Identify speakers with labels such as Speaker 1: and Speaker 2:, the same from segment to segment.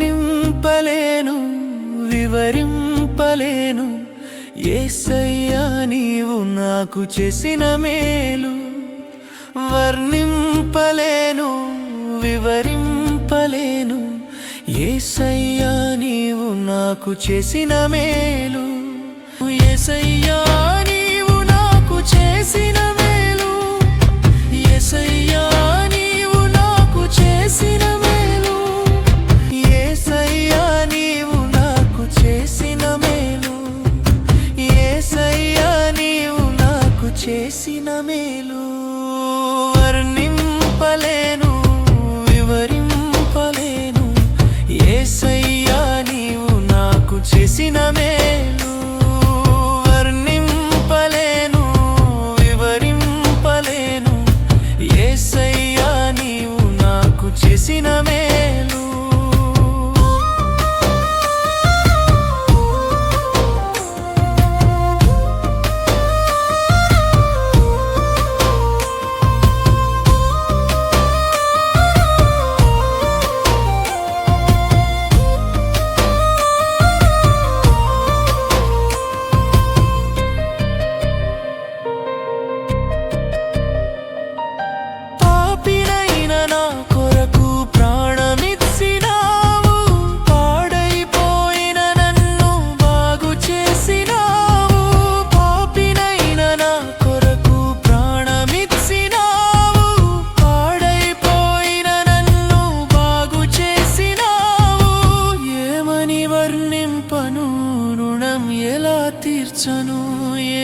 Speaker 1: వర్ణింపలేను వివరింపలేను యేసయ్యా నీవు నాకు చేసిన మేలు. వర్ణింపలేను వివరింపలేను యేసయ్యా నీవు నాకు చేసిన మేలు. యేసయ్యా నీవు నాకు చేసిన మేలు. యేసయ్యా నీవు నాకు చేసిన మేలు. యేసయ్యా నీవు నాకు చేసిన మేలు. యేసయ్యా నీవు నాకు చేసిన మేలు. వర్ణింపలేను వివరింపలేను యేసయ్యా నీవు నాకు చేసిన మేలు. వర్ణింపలేను వివరింపలేను యేసయ్యా నీవు నాకు చేసిన మేలు.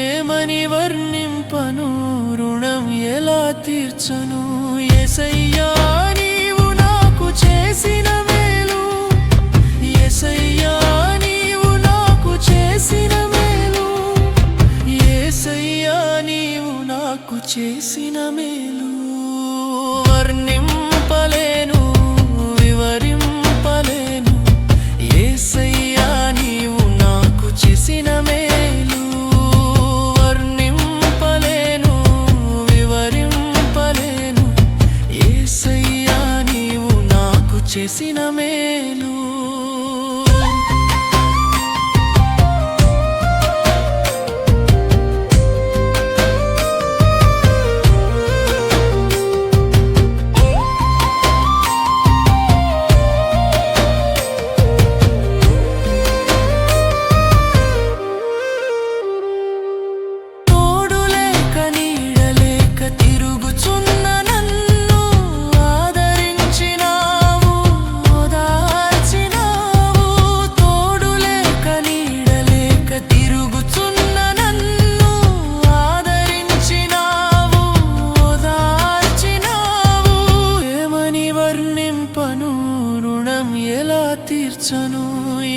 Speaker 1: ఏమని వర్ణింపను రుణం ఎలా తీర్చను. యేసయ్యా నీవు నాకు చేసిన మేలు. యేసయ్యా నీవు నాకు చేసిన మేలు. యేసయ్యా నీవు నాకు చేసిన మేలు. వర్ణింపలేను వివరింపలేను యేసయ్యా నీవు నాకు చేసిన మేలు. వర్ణింపలేను వివరింపలేను యేసయ్యా నీవు నాకు చేసిన మేలు.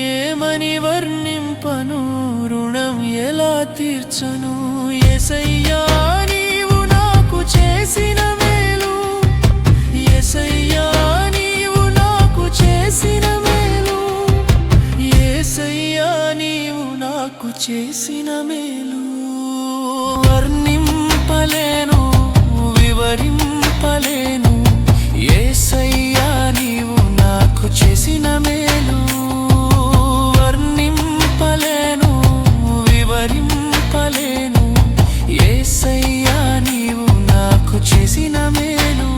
Speaker 1: ఏమని వర్ణింపను రుణం ఎలా తీర్చను. యేసయ్యా నీవు నాకు చేసిన మేలు. యేసయ్యా నీవు నాకు చేసిన మేలు. యేసయ్యా నీవు నాకు చేసిన మేలు. వర్ణింపలేను వివరింపలేను యేసయ్యా నీవు నాకు చేసిన మేలు. వర్ణింపలేను వివరింపలేను యేసయ్యా నీవు నాకు చేసిన మేలు.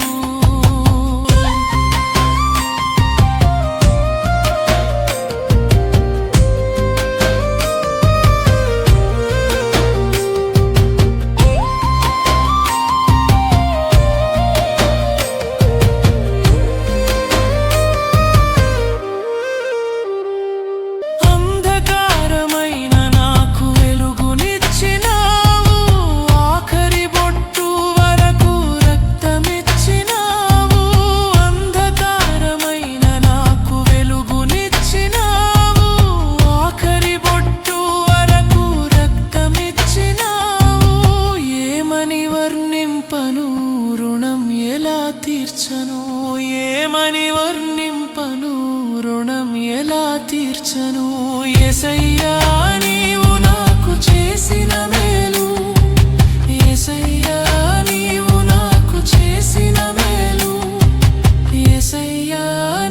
Speaker 1: యేసయ్యా నీవు నాకు చేసిన మేలు, యేసయ్యా నీవు నాకు చేసిన మేలు, యేసయ్యా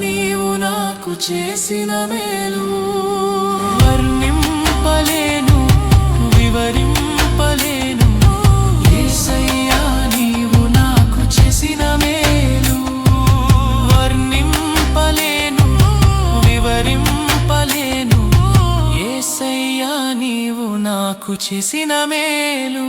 Speaker 1: నీవు నాకు చేసిన మేలు. వర్ణింపలేను వివరింపలేను యేసయ్యా నీవు నాకు చేసిన మేలు. వర్ణింపలేను వివరింపలేను యేసయ్యా నీవు నాకు చేసిన మేలు.